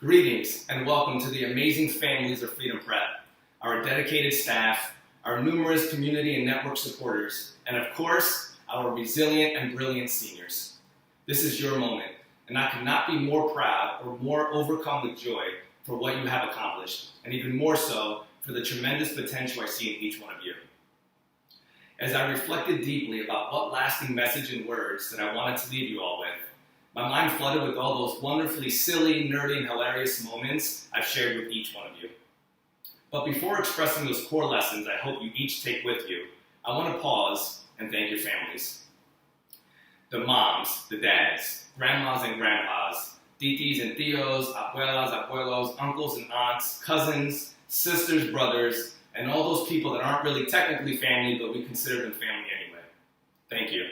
Greetings and welcome to the amazing families of Freedom Prep, our dedicated staff, our numerous community and network supporters, and of course, our resilient and brilliant seniors. This is your moment, and I could not be more proud or more overcome with joy for what you have accomplished, and even more so for the tremendous potential I see in each one of you. As I reflected deeply about what lasting message and words that I wanted to leave you all with, my mind flooded with all those wonderfully silly, nerdy, and hilarious moments I've shared with each one of you. But before expressing those core lessons I hope you each take with you, I want to pause and thank your families. The moms, the dads, grandmas and grandpas, titis and tios, abuelas, abuelos, uncles and aunts, cousins, sisters, brothers, and all those people that aren't really technically family, but we consider them family anyway. Thank you.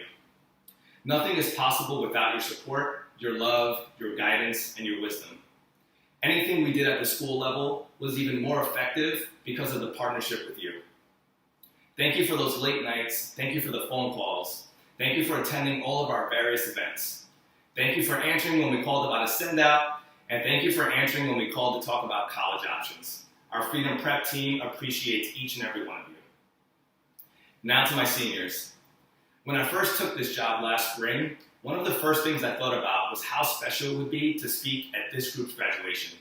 Nothing is possible without your support, your love, your guidance, and your wisdom. Anything we did at the school level was even more effective because of the partnership with you. Thank you for those late nights. Thank you for the phone calls. Thank you for attending all of our various events. Thank you for answering when we called about a send-out, and thank you for answering when we called to talk about college options. Our Freedom Prep team appreciates each and every one of you. Now to my seniors. When I first took this job last spring, one of the first things I thought about was how special it would be to speak at this group's graduation.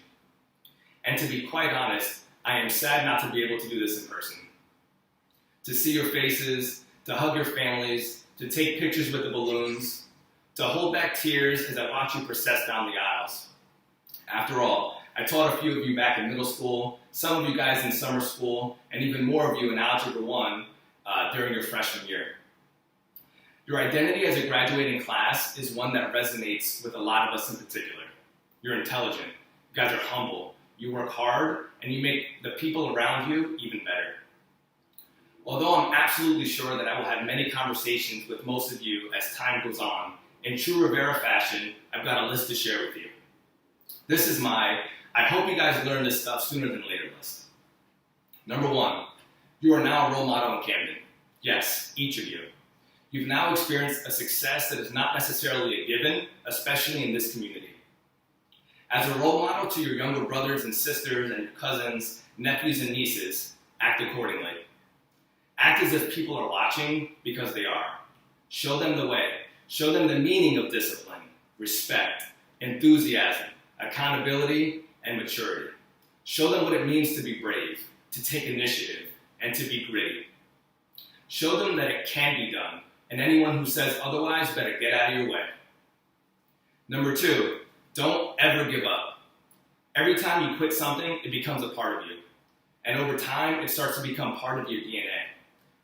And to be quite honest, I am sad not to be able to do this in person. To see your faces, to hug your families, to take pictures with the balloons, to hold back tears as I watch you process down the aisles. After all, I taught a few of you back in middle school, some of you guys in summer school, and even more of you in Algebra 1 during your freshman year. Your identity as a graduating class is one that resonates with a lot of us in particular. You're intelligent, you guys are humble, you work hard, and you make the people around you even better. Although I'm absolutely sure that I will have many conversations with most of you as time goes on, in true Rivera fashion, I've got a list to share with you. This is my, I hope you guys learn this stuff sooner than later list. Number 1, you are now a role model in Camden. Yes, each of you. You've now experienced a success that is not necessarily a given, especially in this community. As a role model to your younger brothers and sisters and your cousins, nephews and nieces, act accordingly. Act as if people are watching because they are. Show them the way. Show them the meaning of discipline, respect, enthusiasm, accountability, and maturity. Show them what it means to be brave, to take initiative, and to be gritty. Show them that it can be done, and anyone who says otherwise better get out of your way. Number 2, don't ever give up. Every time you quit something, it becomes a part of you. And over time, it starts to become part of your DNA.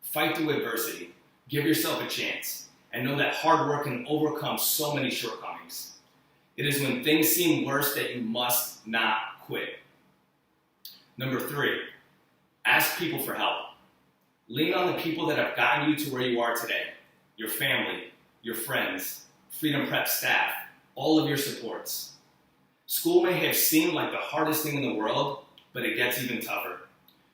Fight through adversity, give yourself a chance, and know that hard work can overcome so many shortcomings. It is when things seem worse that you must not quit. Number 3, ask people for help. Lean on the people that have gotten you to where you are today. Your family, your friends, Freedom Prep staff, all of your supports. School may have seemed like the hardest thing in the world, but it gets even tougher.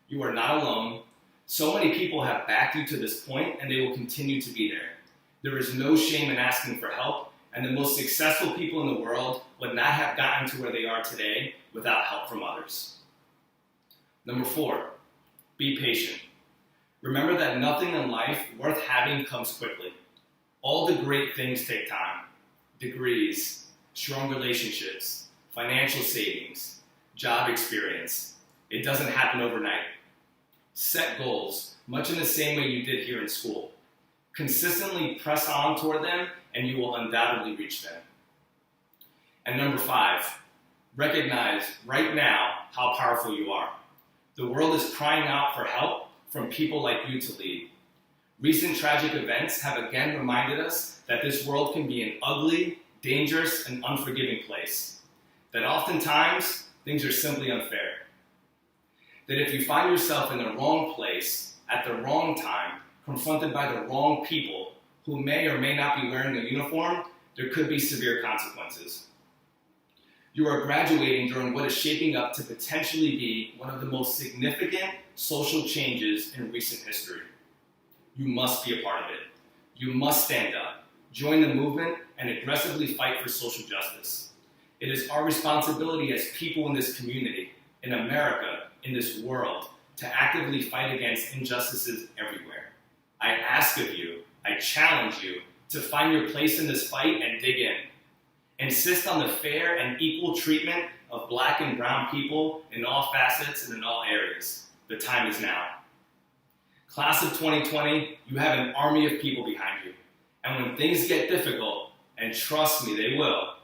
You are not alone. So many people have backed you to this point, and they will continue to be there. There is no shame in asking for help, and the most successful people in the world would not have gotten to where they are today without help from others. Number 4, be patient. Remember that nothing in life worth having comes quickly. All the great things take time. Degrees, strong relationships, financial savings, job experience. It doesn't happen overnight. Set goals, much in the same way you did here in school. Consistently press on toward them, and you will undoubtedly reach them. And number 5, recognize right now how powerful you are. The world is crying out for help from people like you to lead. Recent tragic events have again reminded us that this world can be an ugly, dangerous, and unforgiving place. That oftentimes, things are simply unfair. That if you find yourself in the wrong place, at the wrong time, confronted by the wrong people who may or may not be wearing a uniform, there could be severe consequences. You are graduating during what is shaping up to potentially be one of the most significant social changes in recent history. You must be a part of it. You must stand up, join the movement, and aggressively fight for social justice. It is our responsibility as people in this community, in America, in this world, to actively fight against injustices everywhere. I ask of you, I challenge you to find your place in this fight and dig in. Insist on the fair and equal treatment of Black and brown people in all facets and in all areas. The time is now. Class of 2020, you have an army of people behind you. And when things get difficult, and trust me, they will,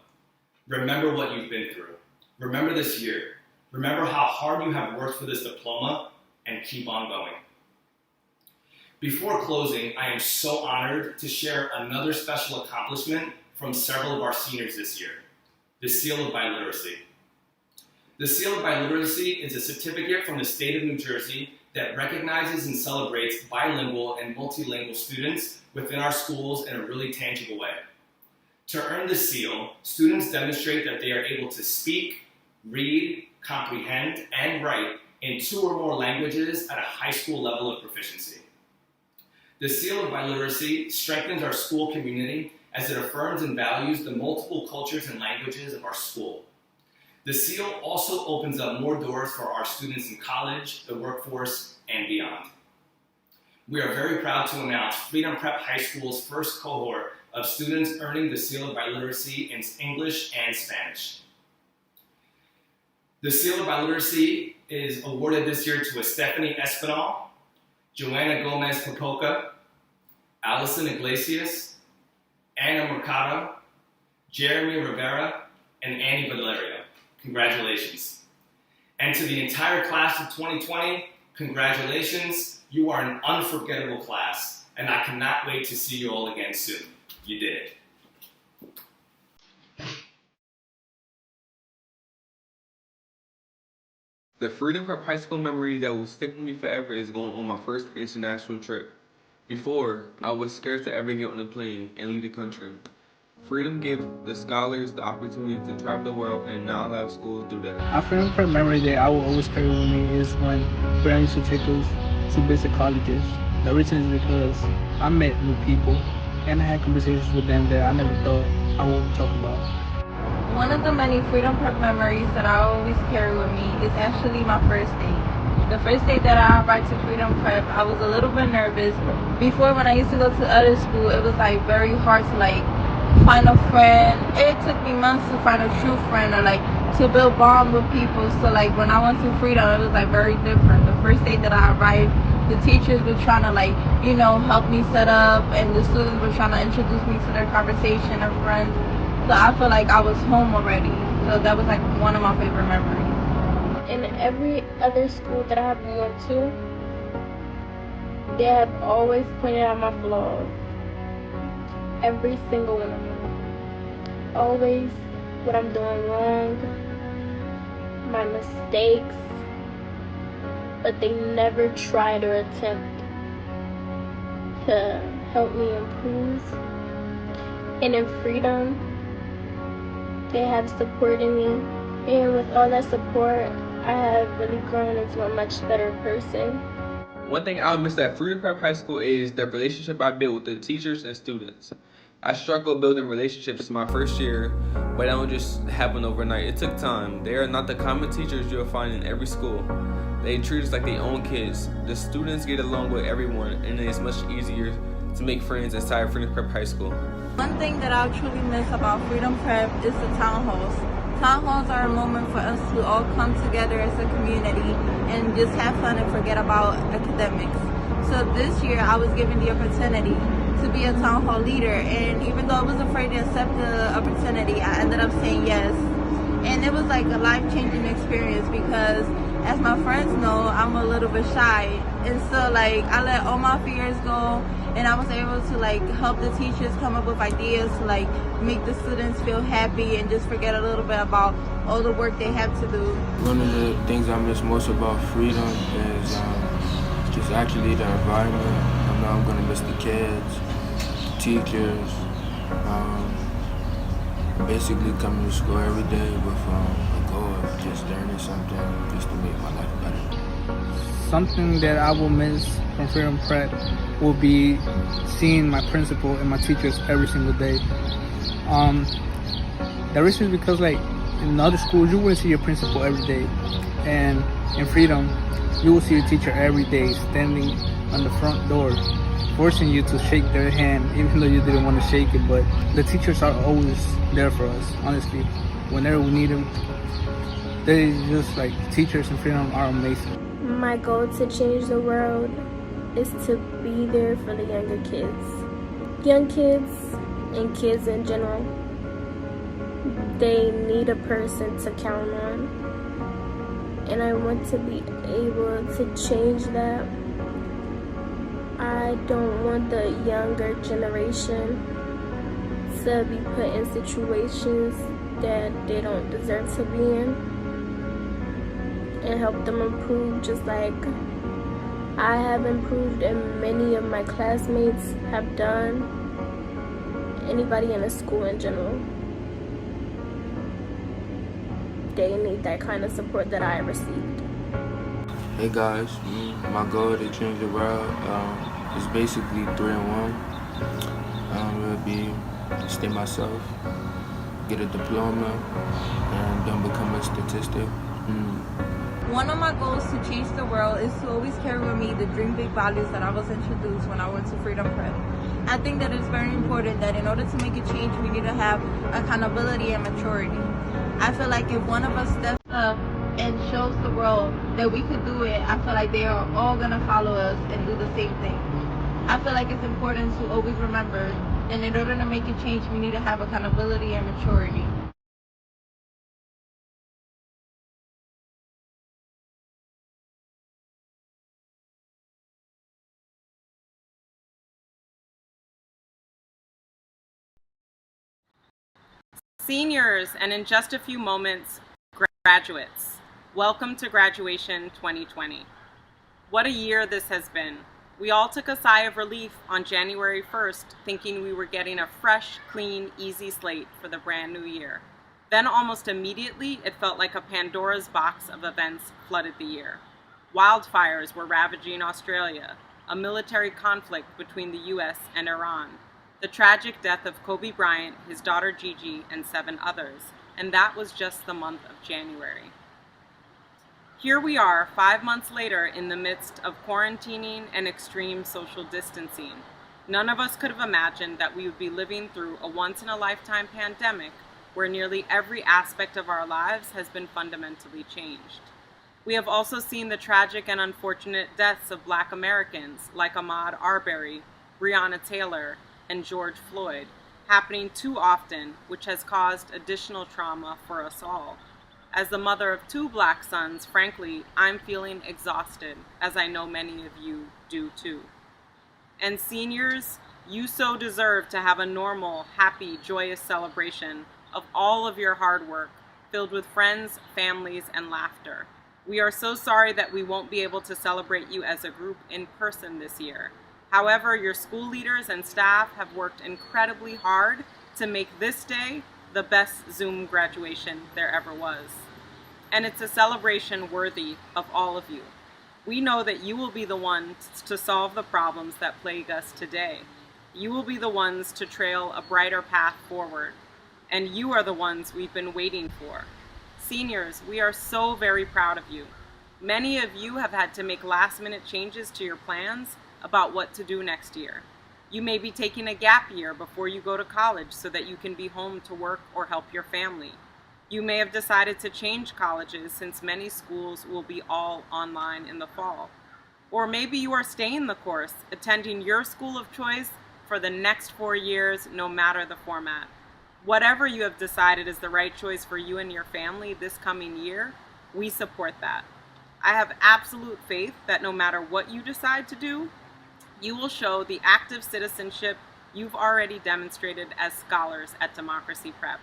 remember what you've been through. Remember this year. Remember how hard you have worked for this diploma, and keep on going. Before closing, I am so honored to share another special accomplishment from several of our seniors this year, the Seal of Biliteracy. The Seal of Biliteracy is a certificate from the state of New Jersey that recognizes and celebrates bilingual and multilingual students within our schools in a really tangible way. To earn the seal, students demonstrate that they are able to speak, read, comprehend, and write in 2 or more languages at a high school level of proficiency. The Seal of Biliteracy strengthens our school community as it affirms and values the multiple cultures and languages of our school. The seal also opens up more doors for our students in college, the workforce, and beyond. We are very proud to announce Freedom Prep High School's first cohort of students earning the Seal of Biliteracy in English and Spanish. The Seal of Biliteracy is awarded this year to Stephanie Espinal, Joanna Gomez Popoca, Allison Iglesias, Anna Mercado, Jeremy Rivera, and Annie Valerio. Congratulations. And to the entire class of 2020, congratulations. You are an unforgettable class, and I cannot wait to see you all again soon. You did it. The Freedom Prep High School memory that will stick with me forever is going on my first international trip. Before, I was scared to ever get on a plane and leave the country. Freedom gave the scholars the opportunity to travel the world, and not a lot of schools do that. A Freedom Prep memory that I will always carry with me is when Freedom used to take us to visit colleges. The reason is because I met new people and I had conversations with them that I never thought I would talk about. One of the many Freedom Prep memories that I always carry with me is actually my first date. The first day that I arrived to Freedom Prep, I was a little bit nervous. Before, when I used to go to other school, it was like very hard to find a friend. It took me months to find a true friend or to build bond with people. So when I went to Freedom, it was very different. The first day that I arrived, the teachers were trying to help me set up, and the students were trying to introduce me to their conversation and friends. So I feel like I was home already. So that was one of my favorite memories. In every other school that I have gone to, they have always pointed out my flaws. Every single one of them. Always what I'm doing wrong, my mistakes, but they never tried or attempt to help me improve. And in Freedom, they have supported me, and with all that support, I have really grown into a much better person. One thing I'll miss at Freedom Prep High School is the relationship I built with the teachers and students. I struggled building relationships my first year, but that don't just happen overnight. It took time. They are not the common teachers you'll find in every school. They treat us like their own kids. The students get along with everyone, and it's much easier to make friends inside Freedom Prep High School. One thing that I truly miss about Freedom Prep is the town halls. Town halls are a moment for us to all come together as a community and just have fun and forget about academics. So this year I was given the opportunity to be a town hall leader, and even though I was afraid to accept the opportunity, I ended up saying yes. And it was a life-changing experience because, as my friends know, I'm a little bit shy, and so I let all my fears go, and I was able to help the teachers come up with ideas to make the students feel happy and just forget a little bit about all the work they have to do. One of the things I miss most about Freedom is just actually the environment. I know I'm gonna miss the kids, the teachers, basically coming to school every day with a goal of just learning something just to make my life better. Something that I will miss from Freedom Prep will be seeing my principal and my teachers every single day. The reason is because In other schools, you wouldn't see your principal every day. And in Freedom, you will see your teacher every day standing on the front door, forcing you to shake their hand, even though you didn't want to shake it. But the teachers are always there for us, honestly. Whenever we need them, they just like teachers in Freedom are amazing. My goal to change the world is to be there for the younger kids. Young kids and kids in general, they need a person to count on. And I want to be able to change that. I don't want the younger generation to be put in situations that they don't deserve to be in, and help them improve just like I have improved and many of my classmates have done. Anybody in a school in general, they need that kind of support that I received. Hey guys, my goal to change the world is basically 3 in 1. It would be stay myself, get a diploma, and don't become a statistic. One of my goals to change the world is to always carry with me the dream big values that I was introduced when I went to Freedom Prep. I think that it's very important that in order to make a change, we need to have accountability and maturity. I feel like if one of us steps up and shows the world that we could do it, I feel like they are all going to follow us and do the same thing. I feel like it's important to always remember that in order to make a change, we need to have accountability and maturity. Seniors, and in just a few moments, graduates, welcome to graduation 2020. What a year this has been. We all took a sigh of relief on January 1st, thinking we were getting a fresh, clean, easy slate for the brand new year. Then almost immediately, it felt like a Pandora's box of events flooded the year. Wildfires were ravaging Australia, a military conflict between the US and Iran, the tragic death of Kobe Bryant, his daughter Gigi, and 7 others, and that was just the month of January. Here we are, 5 months later, in the midst of quarantining and extreme social distancing. None of us could have imagined that we would be living through a once-in-a-lifetime pandemic where nearly every aspect of our lives has been fundamentally changed. We have also seen the tragic and unfortunate deaths of Black Americans like Ahmaud Arbery, Breonna Taylor, and George Floyd, happening too often, which has caused additional trauma for us all. As the mother of 2 Black sons, frankly, I'm feeling exhausted, as I know many of you do too. And seniors, you so deserve to have a normal, happy, joyous celebration of all of your hard work, filled with friends, families, and laughter. We are so sorry that we won't be able to celebrate you as a group in person this year. However, your school leaders and staff have worked incredibly hard to make this day the best Zoom graduation there ever was. And it's a celebration worthy of all of you. We know that you will be the ones to solve the problems that plague us today. You will be the ones to trail a brighter path forward. And you are the ones we've been waiting for. Seniors, we are so very proud of you. Many of you have had to make last-minute changes to your plans about what to do next year. You may be taking a gap year before you go to college so that you can be home to work or help your family. You may have decided to change colleges since many schools will be all online in the fall. Or maybe you are staying the course, attending your school of choice for the next 4 years, no matter the format. Whatever you have decided is the right choice for you and your family this coming year, we support that. I have absolute faith that no matter what you decide to do, you will show the active citizenship you've already demonstrated as scholars at Democracy Prep.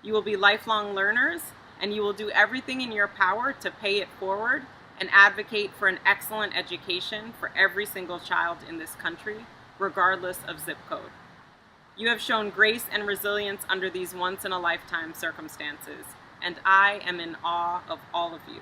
You will be lifelong learners, and you will do everything in your power to pay it forward and advocate for an excellent education for every single child in this country, regardless of zip code. You have shown grace and resilience under these once-in-a-lifetime circumstances, and I am in awe of all of you.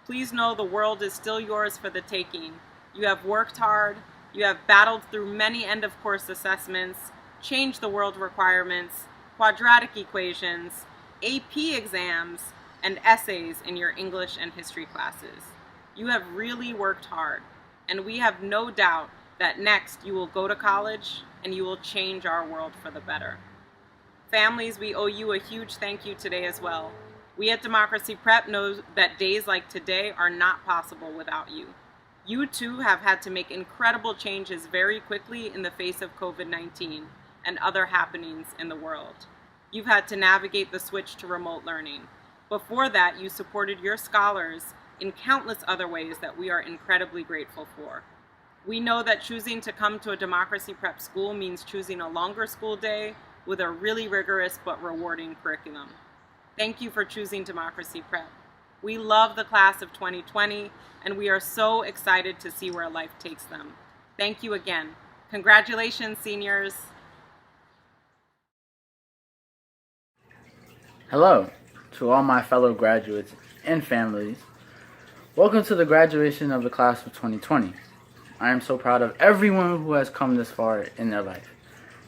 Please know the world is still yours for the taking. You have worked hard, you have battled through many end-of-course assessments, changed the world requirements, quadratic equations, AP exams, and essays in your English and history classes. You have really worked hard, and we have no doubt that next you will go to college and you will change our world for the better. Families, we owe you a huge thank you today as well. We at Democracy Prep know that days like today are not possible without you. You too have had to make incredible changes very quickly in the face of COVID-19 and other happenings in the world. You've had to navigate the switch to remote learning. Before that, you supported your scholars in countless other ways that we are incredibly grateful for. We know that choosing to come to a Democracy Prep school means choosing a longer school day with a really rigorous but rewarding curriculum. Thank you for choosing Democracy Prep. We love the class of 2020, and we are so excited to see where life takes them. Thank you again. Congratulations, seniors. Hello to all my fellow graduates and families. Welcome to the graduation of the class of 2020. I am so proud of everyone who has come this far in their life.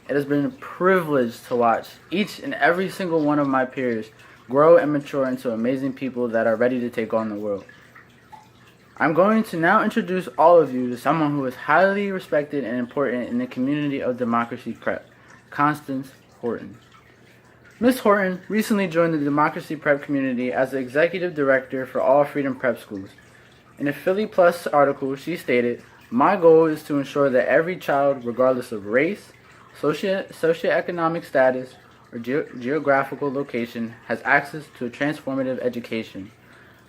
It has been a privilege to watch each and every single one of my peers grow and mature into amazing people that are ready to take on the world. I'm going to now introduce all of you to someone who is highly respected and important in the community of Democracy Prep, Constance Horton. Ms. Horton recently joined the Democracy Prep community as the Executive Director for all Freedom Prep schools. In a Philly Plus article, she stated, "My goal is to ensure that every child, regardless of race, socioeconomic status, or geographical location, has access to a transformative education."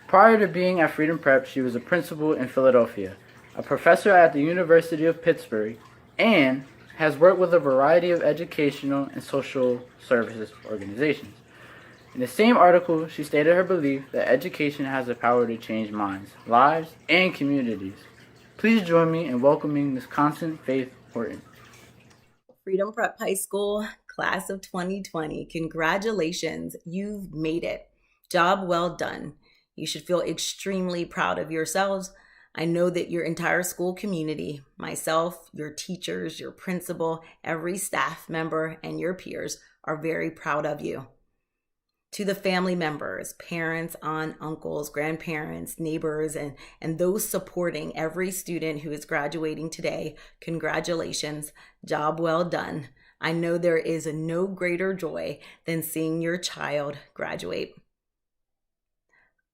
Prior to being at Freedom Prep, she was a principal in Philadelphia, a professor at the University of Pittsburgh, and has worked with a variety of educational and social services organizations. In the same article, she stated her belief that education has the power to change minds, lives, and communities. Please join me in welcoming Ms. Constance Faith Horton. Freedom Prep High School, class of 2020. Congratulations, you've made it. Job well done. You should feel extremely proud of yourselves. I know that your entire school community, myself, your teachers, your principal, every staff member, and your peers are very proud of you. To the family members, parents, aunts, uncles, grandparents, neighbors, and those supporting every student who is graduating today, congratulations, job well done. I know there is no greater joy than seeing your child graduate.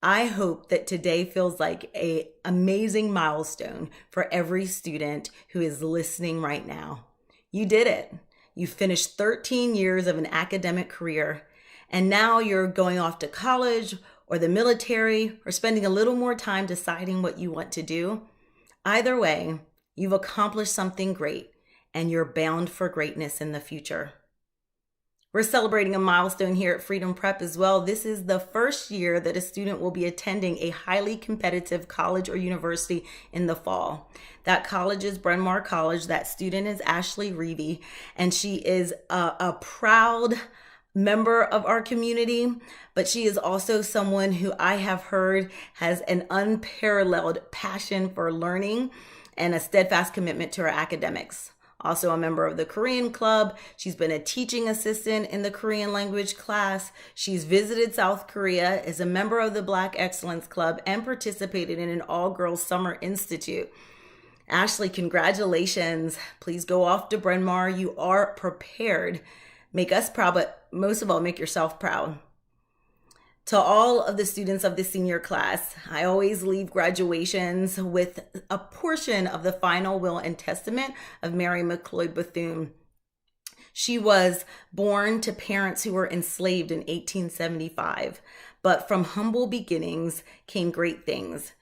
I hope that today feels like an amazing milestone for every student who is listening right now. You did it. You finished 13 years of an academic career, and now you're going off to college or the military or spending a little more time deciding what you want to do. Either way, you've accomplished something great, and you're bound for greatness in the future. We're celebrating a milestone here at Freedom Prep as well. This is the first year that a student will be attending a highly competitive college or university in the fall. That college is Bryn Mawr College. That student is Ashley Reevy, and she is a proud member of our community, but she is also someone who I have heard has an unparalleled passion for learning and a steadfast commitment to her academics. Also a member of the Korean Club. She's been a teaching assistant in the Korean language class. She's visited South Korea, is a member of the Black Excellence Club, and participated in an all-girls summer institute. Ashley, congratulations. Please go off to Bryn Mawr. You are prepared. Make us proud, but most of all, make yourself proud. To all of the students of the senior class, I always leave graduations with a portion of the final will and testament of Mary McLeod Bethune. She was born to parents who were enslaved in 1875, but from humble beginnings came great things.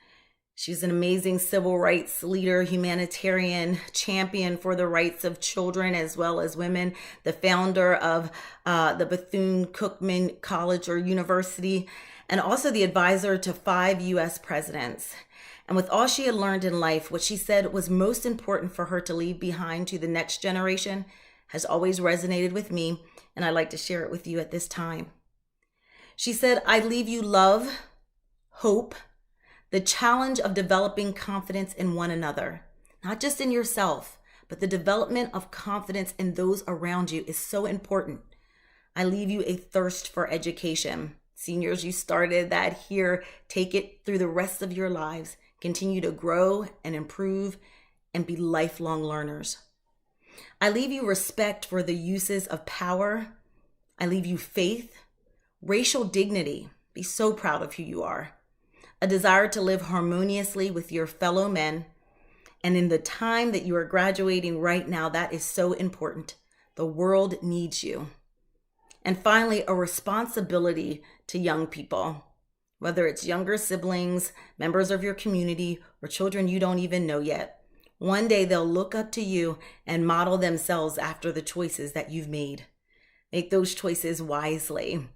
She's an amazing civil rights leader, humanitarian champion for the rights of children as well as women, the founder of the Bethune-Cookman College or University, and also the advisor to 5 U.S. presidents. And with all she had learned in life, what she said was most important for her to leave behind to the next generation has always resonated with me, and I'd like to share it with you at this time. She said, "I leave you love, hope, the challenge of developing confidence in one another, not just in yourself, but the development of confidence in those around you is so important. I leave you a thirst for education. Seniors, you started that here. Take it through the rest of your lives. Continue to grow and improve and be lifelong learners. I leave you respect for the uses of power. I leave you faith, racial dignity. Be so proud of who you are. A desire to live harmoniously with your fellow men. And in the time that you are graduating right now, that is so important. The world needs you. And finally, a responsibility to young people, whether it's younger siblings, members of your community, or children you don't even know yet. One day they'll look up to you and model themselves after the choices that you've made. Make those choices wisely.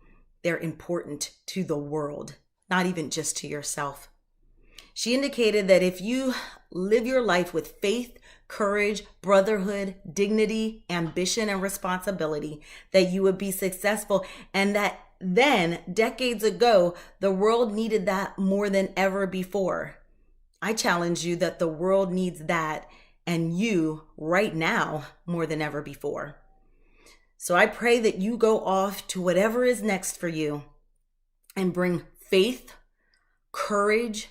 They're important to the world, not even just to yourself. She indicated that if you live your life with faith, courage, brotherhood, dignity, ambition, and responsibility, that you would be successful, and that then, decades ago, the world needed that more than ever before. I challenge you that the world needs that, and you right now more than ever before. So I pray that you go off to whatever is next for you and bring faith, courage,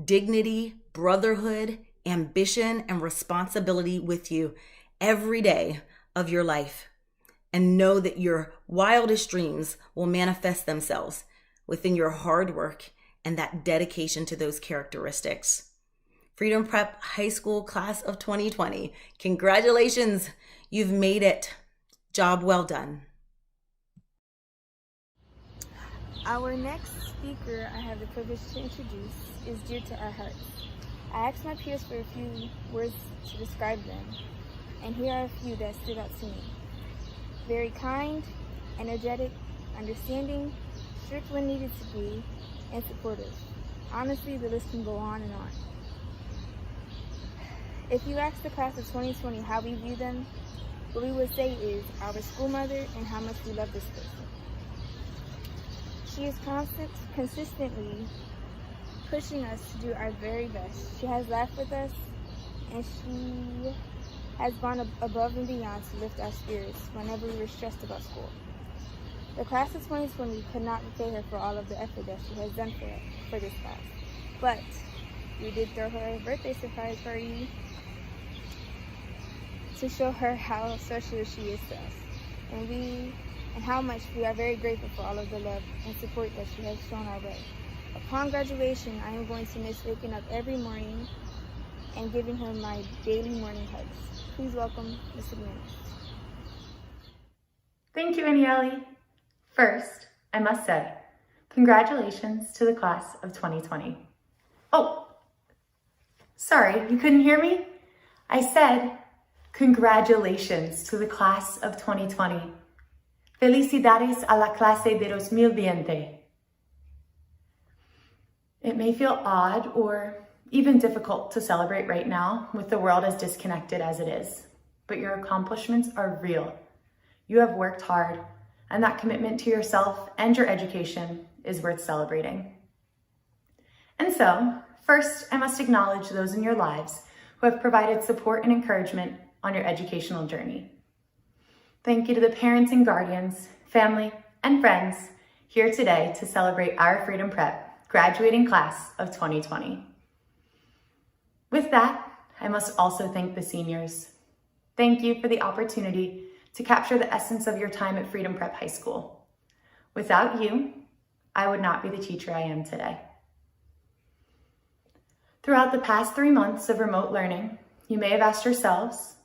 dignity, brotherhood, ambition, and responsibility with you every day of your life. And know that your wildest dreams will manifest themselves within your hard work and that dedication to those characteristics. Freedom Prep High School Class of 2020, congratulations, you've made it. Job well done. Our next speaker I have the privilege to introduce is dear to our hearts. I asked my peers for a few words to describe them, and here are a few that stood out to me. Very kind, energetic, understanding, strict when needed to be, and supportive. Honestly, the list can go on and on. If you ask the class of 2020 how we view them, what we would say is our school mother and how much we love this person. She is consistently pushing us to do our very best. She has laughed with us, and she has gone above and beyond to lift our spirits whenever we were stressed about school. The class of 2020 could not repay her for all of the effort that she has done for this class. But we did throw her a birthday surprise party to show her how special she is to us, and how much we are very grateful for all of the love and support that she has shown our way. Upon graduation, I am going to miss waking up every morning and giving her my daily morning hugs. Please welcome Ms. Jimenez. Thank you, Aniele. First, I must say, congratulations to the class of 2020. Oh, sorry, you couldn't hear me? I said, congratulations to the class of 2020. Felicidades a la clase de 2020. It may feel odd or even difficult to celebrate right now with the world as disconnected as it is, but your accomplishments are real. You have worked hard, and that commitment to yourself and your education is worth celebrating. And so, first, I must acknowledge those in your lives who have provided support and encouragement on your educational journey. Thank you to the parents and guardians, family, and friends here today to celebrate our Freedom Prep graduating class of 2020. With that, I must also thank the seniors. Thank you for the opportunity to capture the essence of your time at Freedom Prep High School. Without you, I would not be the teacher I am today. Throughout the past 3 months of remote learning, you may have asked yourselves,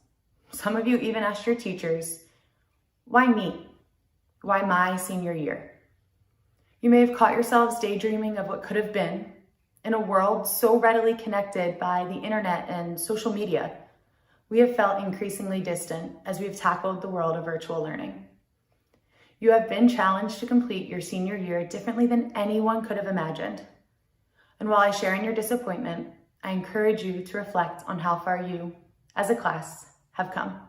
some of you even asked your teachers, why me? Why my senior year? You may have caught yourselves daydreaming of what could have been in a world so readily connected by the internet and social media. We have felt increasingly distant as we've tackled the world of virtual learning. You have been challenged to complete your senior year differently than anyone could have imagined. And while I share in your disappointment, I encourage you to reflect on how far you, as a class, have come.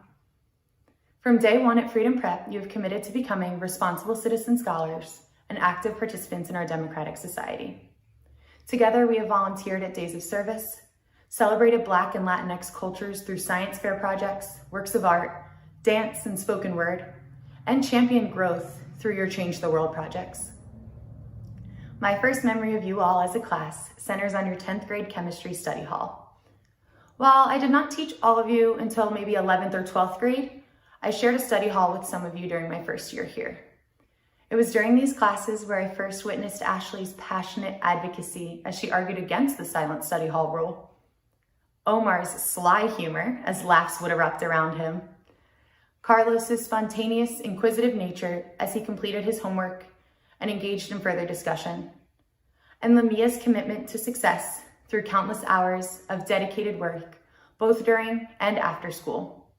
From day one at Freedom Prep, you have committed to becoming responsible citizen scholars and active participants in our democratic society. Together, we have volunteered at Days of Service, celebrated Black and Latinx cultures through science fair projects, works of art, dance, and spoken word, and championed growth through your Change the World projects. My first memory of you all as a class centers on your 10th grade chemistry study hall. While I did not teach all of you until maybe 11th or 12th grade, I shared a study hall with some of you during my first year here. It was during these classes where I first witnessed Ashley's passionate advocacy as she argued against the silent study hall rule, Omar's sly humor as laughs would erupt around him, Carlos's spontaneous, inquisitive nature as he completed his homework and engaged in further discussion, and Lamia's commitment to success through countless hours of dedicated work, both during and after school.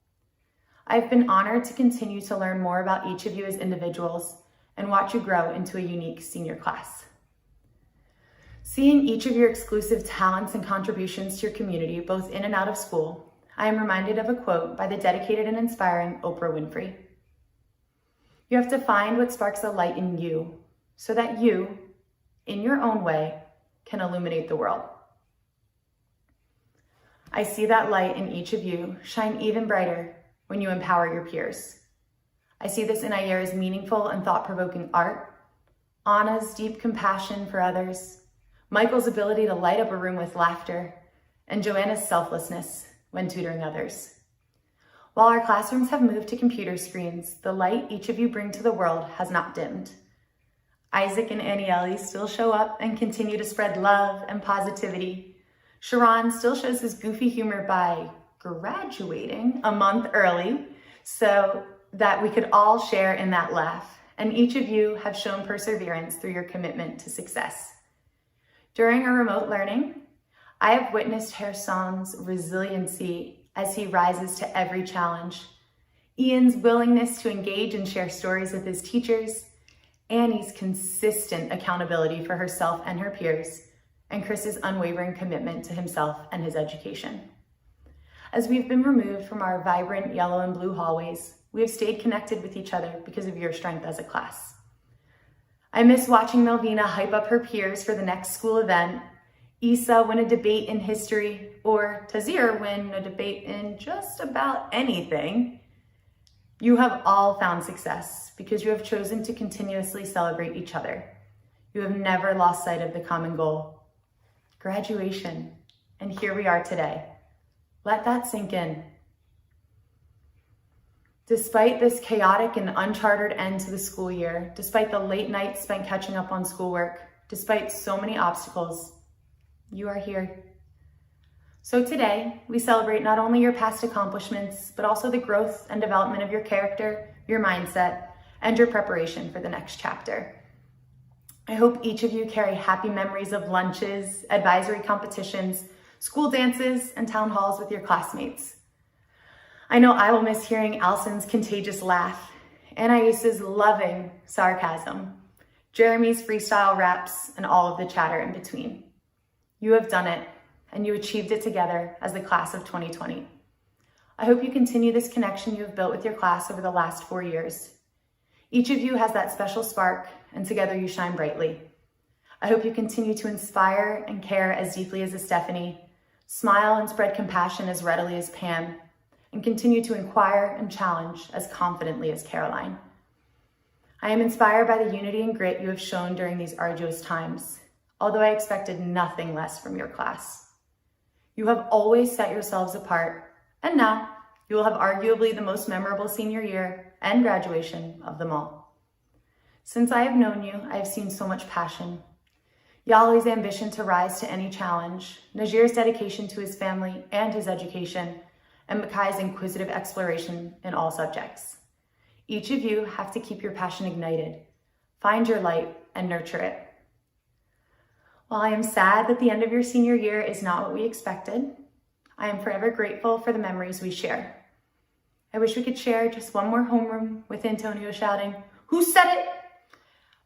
I've been honored to continue to learn more about each of you as individuals and watch you grow into a unique senior class. Seeing each of your exclusive talents and contributions to your community, both in and out of school, I am reminded of a quote by the dedicated and inspiring Oprah Winfrey. You have to find what sparks a light in you so that you, in your own way, can illuminate the world. I see that light in each of you shine even brighter when you empower your peers. I see this in Ayera's meaningful and thought-provoking art, Anna's deep compassion for others, Michael's ability to light up a room with laughter, and Joanna's selflessness when tutoring others. While our classrooms have moved to computer screens, the light each of you bring to the world has not dimmed. Isaac and Aniele still show up and continue to spread love and positivity. Sharon still shows his goofy humor by graduating a month early so that we could all share in that laugh. And each of you have shown perseverance through your commitment to success. During our remote learning, I have witnessed Herson's resiliency as he rises to every challenge, Ian's willingness to engage and share stories with his teachers, Annie's consistent accountability for herself and her peers, and Chris's unwavering commitment to himself and his education. As we've been removed from our vibrant yellow and blue hallways, we have stayed connected with each other because of your strength as a class. I miss watching Melvina hype up her peers for the next school event, Issa win a debate in history, or Tazir win a debate in just about anything. You have all found success because you have chosen to continuously celebrate each other. You have never lost sight of the common goal, graduation, and here we are today. Let that sink in. Despite this chaotic and uncharted end to the school year, despite the late nights spent catching up on schoolwork, despite so many obstacles, you are here. So today, we celebrate not only your past accomplishments, but also the growth and development of your character, your mindset, and your preparation for the next chapter. I hope each of you carry happy memories of lunches, advisory competitions, school dances, and town halls with your classmates. I know I will miss hearing Alson's contagious laugh, Anaisa's loving sarcasm, Jeremy's freestyle raps, and all of the chatter in between. You have done it, and you achieved it together as the class of 2020. I hope you continue this connection you have built with your class over the last 4 years. Each of you has that special spark, and together you shine brightly. I hope you continue to inspire and care as deeply as Stephanie, smile and spread compassion as readily as Pam, and continue to inquire and challenge as confidently as Caroline. I am inspired by the unity and grit you have shown during these arduous times, although I expected nothing less from your class. You have always set yourselves apart, and now you will have arguably the most memorable senior year and graduation of them all. Since I have known you, I have seen so much passion. Yali's ambition to rise to any challenge, Najir's dedication to his family and his education, and Makai's inquisitive exploration in all subjects. Each of you have to keep your passion ignited, find your light, and nurture it. While I am sad that the end of your senior year is not what we expected, I am forever grateful for the memories we share. I wish we could share just one more homeroom with Antonio shouting, "Who said it?"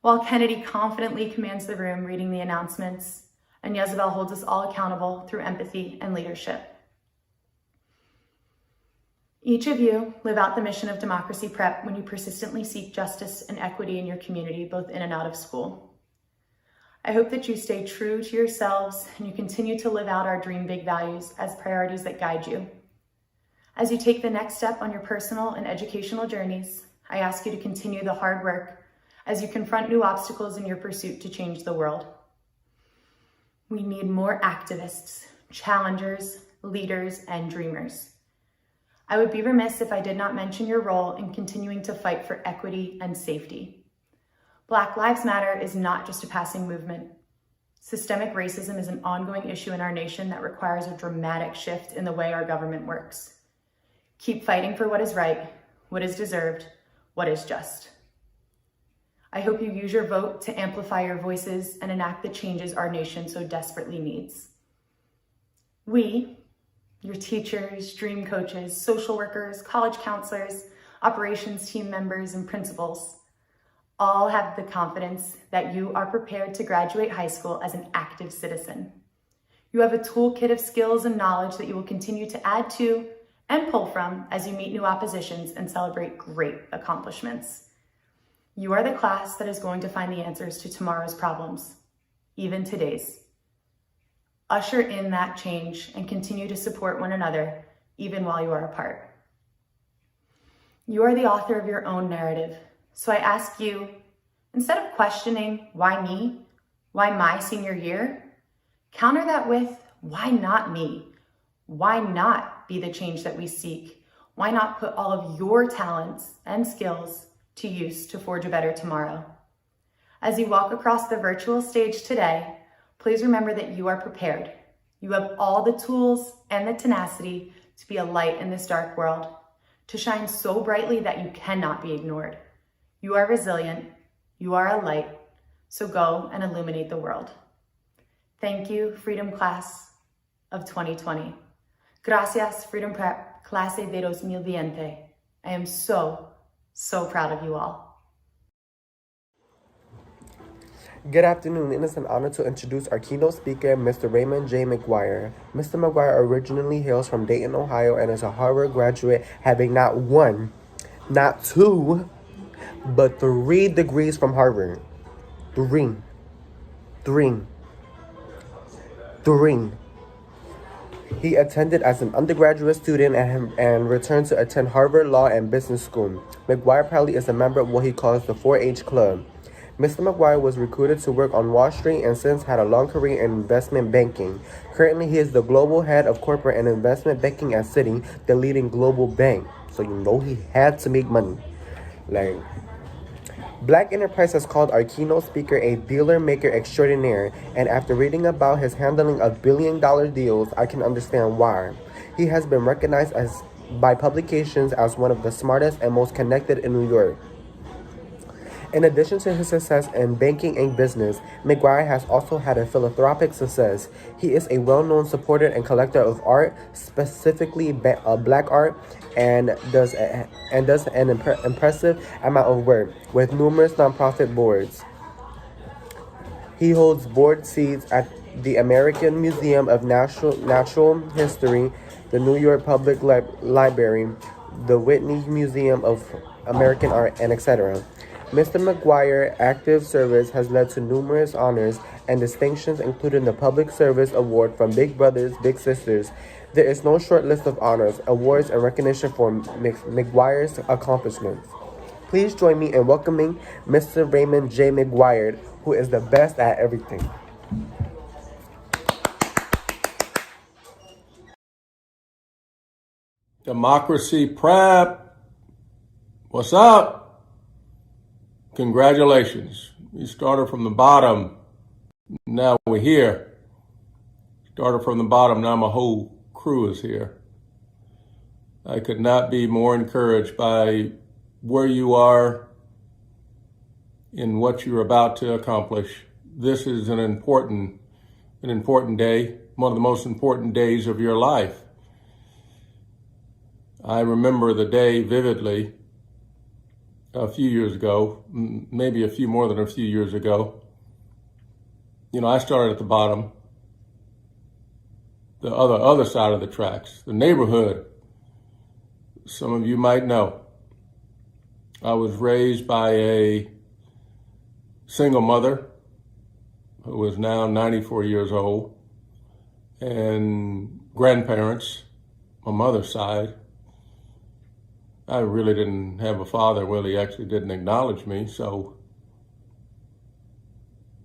while Kennedy confidently commands the room reading the announcements, and Jezebel holds us all accountable through empathy and leadership. Each of you live out the mission of Democracy Prep when you persistently seek justice and equity in your community, both in and out of school. I hope that you stay true to yourselves and you continue to live out our Dream Big values as priorities that guide you. As you take the next step on your personal and educational journeys, I ask you to continue the hard work, as you confront new obstacles in your pursuit to change the world. We need more activists, challengers, leaders, and dreamers. I would be remiss if I did not mention your role in continuing to fight for equity and safety. Black Lives Matter is not just a passing movement. Systemic racism is an ongoing issue in our nation that requires a dramatic shift in the way our government works. Keep fighting for what is right, what is deserved, what is just. I hope you use your vote to amplify your voices and enact the changes our nation so desperately needs. We, your teachers, dream coaches, social workers, college counselors, operations team members, and principals, all have the confidence that you are prepared to graduate high school as an active citizen. You have a toolkit of skills and knowledge that you will continue to add to and pull from as you meet new oppositions and celebrate great accomplishments. You are the class that is going to find the answers to tomorrow's problems, even today's. Usher in that change and continue to support one another, even while you are apart. You are the author of your own narrative, so I ask you, instead of questioning, why me? Why my senior year? Counter that with, why not me? Why not be the change that we seek? Why not put all of your talents and skills to use to forge a better tomorrow? As you walk across the virtual stage today, please remember that you are prepared. You have all the tools and the tenacity to be a light in this dark world, to shine so brightly that you cannot be ignored. You are resilient, you are a light, so go and illuminate the world. Thank you, Freedom Class of 2020. Gracias, Freedom Prep Clase de 2020. I am so proud of you all. Good afternoon. It is an honor to introduce our keynote speaker, Mr. Raymond J. McGuire. Mr. McGuire originally hails from Dayton, Ohio, and is a Harvard graduate, having not one, not two, but 3 degrees from Harvard. Three. He attended as an undergraduate student and returned to attend Harvard Law and Business School. McGuire proudly is a member of what he calls the 4-H Club. Mr. McGuire was recruited to work on Wall Street and since had a long career in investment banking. Currently, he is the global head of corporate and investment banking at Citi, the leading global bank. So you know he had to make money. Black Enterprise has called our keynote speaker a dealer maker extraordinaire, and after reading about his handling of billion-dollar deals, I can understand why. He has been recognized by publications as one of the smartest and most connected in New York. In addition to his success in banking and business, McGuire has also had a philanthropic success. He is a well-known supporter and collector of art, specifically black art, and does an impressive amount of work with numerous nonprofit boards. He holds board seats at the American Museum of Natural History, the New York Public Library, the Whitney Museum of American Art, and etc. Mr. McGuire's active service has led to numerous honors and distinctions, including the Public Service Award from Big Brothers Big Sisters. There is no short list of honors, awards, and recognition for McGuire's accomplishments. Please join me in welcoming Mr. Raymond J. McGuire, who is the best at everything. Democracy Prep, what's up? Congratulations. We started from the bottom. Now we're here. Started from the bottom. Now my whole crew is here. I could not be more encouraged by where you are in what you're about to accomplish. This is an important day, one of the most important days of your life. I remember the day vividly. A few years ago, maybe a few more than a few years ago. I started at the bottom, the other side of the tracks, the neighborhood. Some of you might know. I was raised by a single mother who is now 94 years old, and grandparents, my mother's side. I really didn't have a father. Well, he actually didn't acknowledge me, so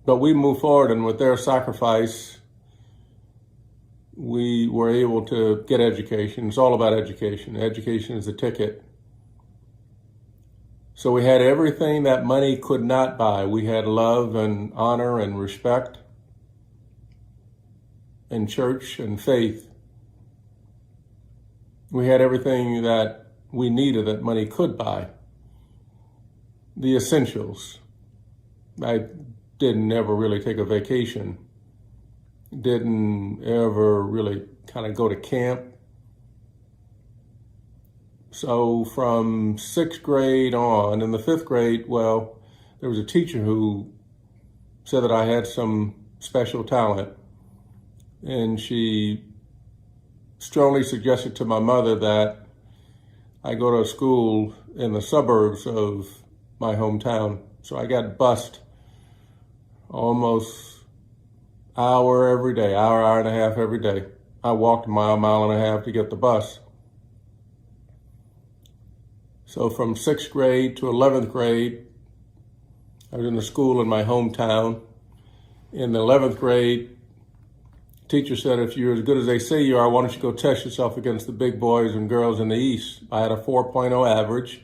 But we moved forward, and with their sacrifice, we were able to get education. It's all about education. Education is the ticket. So we had everything that money could not buy. We had love and honor and respect and church and faith. We had everything that we needed that money could buy. The essentials. I didn't ever really take a vacation. Didn't ever really kind of go to camp. So from 6th grade on, in the 5th grade, well, there was a teacher who said that I had some special talent, and she strongly suggested to my mother that I go to a school in the suburbs of my hometown. So I got bused almost hour every day, hour and a half every day. I walked a mile and a half to get the bus. So from 6th grade to 11th grade, I was in a school in my hometown. In the 11th grade, teacher said, if you're as good as they say you are, why don't you go test yourself against the big boys and girls in the East? I had a 4.0 average.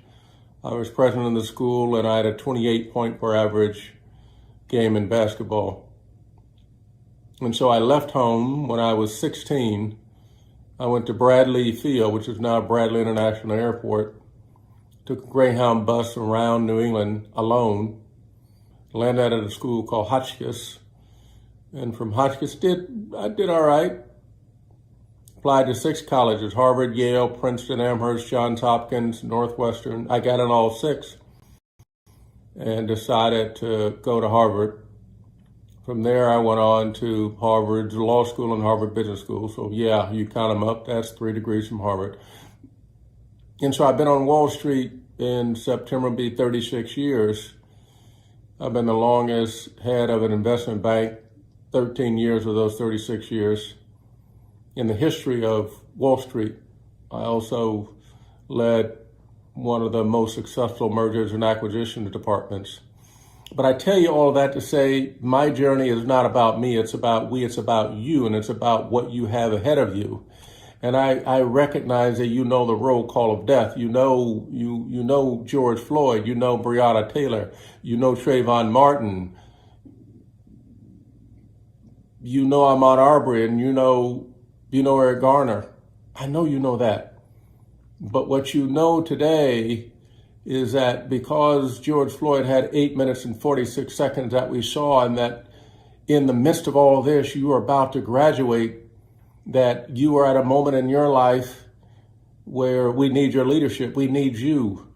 I was president of the school, and I had a 28 point per average game in basketball. And so I left home when I was 16. I went to Bradley Field, which is now Bradley International Airport. Took a Greyhound bus around New England alone. Landed at a school called Hotchkiss. And from Hotchkiss, I did all right. Applied to 6 colleges, Harvard, Yale, Princeton, Amherst, Johns Hopkins, Northwestern. I got in all 6 and decided to go to Harvard. From there, I went on to Harvard's Law School and Harvard Business School. So yeah, you count them up, that's 3 degrees from Harvard. And so I've been on Wall Street in September, will be 36 years. I've been the longest head of an investment bank, 13 years of those 36 years. In the history of Wall Street, I also led one of the most successful mergers and acquisitions departments. But I tell you all that to say my journey is not about me, it's about we, it's about you, and it's about what you have ahead of you. And I recognize that you know the roll call of death. You know George Floyd, you know Breonna Taylor, you know Trayvon Martin, you know Ahmaud Arbery, and you know Eric Garner. I know you know that. But what you know today is that because George Floyd had 8 minutes and 46 seconds that we saw, and that in the midst of all of this, you are about to graduate, that you are at a moment in your life where we need your leadership. We need you.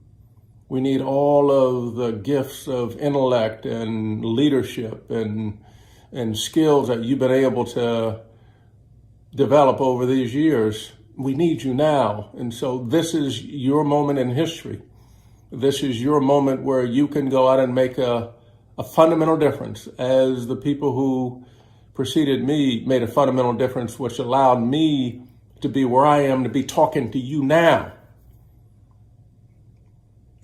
We need all of the gifts of intellect and leadership and skills that you've been able to develop over these years. We need you now. And so this is your moment in history. This is your moment where you can go out and make a fundamental difference, as the people who preceded me made a fundamental difference, which allowed me to be where I am, to be talking to you now.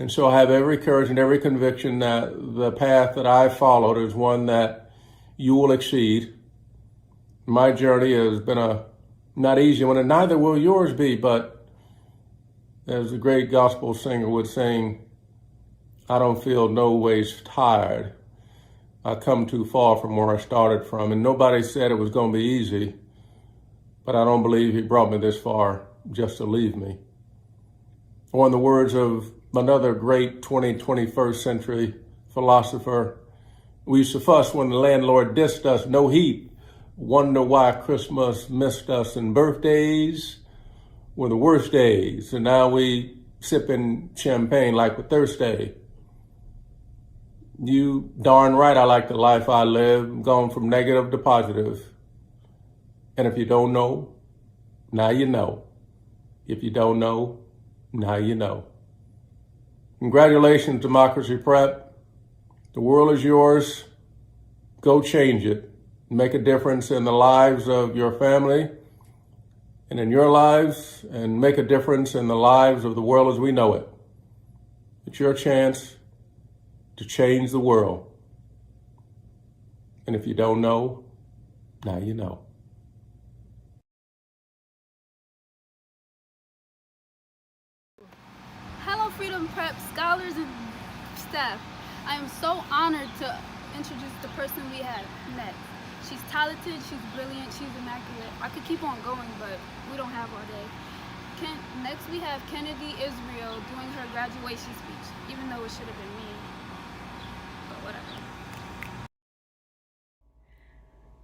And so I have every courage and every conviction that the path that I followed is one that you will exceed. My journey has been a not easy one, and neither will yours be, but as the great gospel singer would sing, I don't feel no ways tired. I come too far from where I started from, and nobody said it was going to be easy, but I don't believe he brought me this far just to leave me. Or in the words of another great 21st century philosopher, we used to fuss when the landlord dissed us, no heat, wonder why Christmas missed us, and birthdays were the worst days, and now we sipping champagne like with Thursday. You darn right I like the life I live, going from negative to positive. And if you don't know, now you know. If you don't know, now you know. Congratulations, Democracy Prep. The world is yours. Go change it. Make a difference in the lives of your family and in your lives, and make a difference in the lives of the world as we know it. It's your chance to change the world. And if you don't know, now you know. Hello, Freedom Prep scholars and staff. I am so honored to introduce the person we have next. She's talented, she's brilliant, she's immaculate. I could keep on going, but we don't have all day. Next we have Kennedy Israel doing her graduation speech, even though it should have been me. But whatever.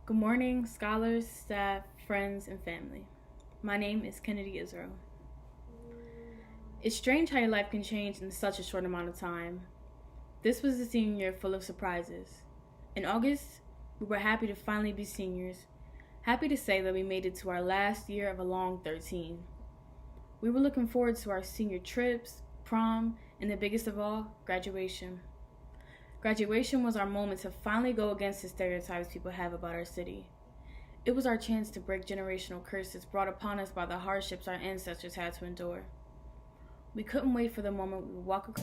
Good morning, scholars, staff, friends, and family. My name is Kennedy Israel. It's strange how your life can change in such a short amount of time. This was a senior year full of surprises. In August, we were happy to finally be seniors, happy to say that we made it to our last year of a long 13. We were looking forward to our senior trips, prom, and the biggest of all, graduation. Graduation was our moment to finally go against the stereotypes people have about our city. It was our chance to break generational curses brought upon us by the hardships our ancestors had to endure. We couldn't wait for the moment we would walk across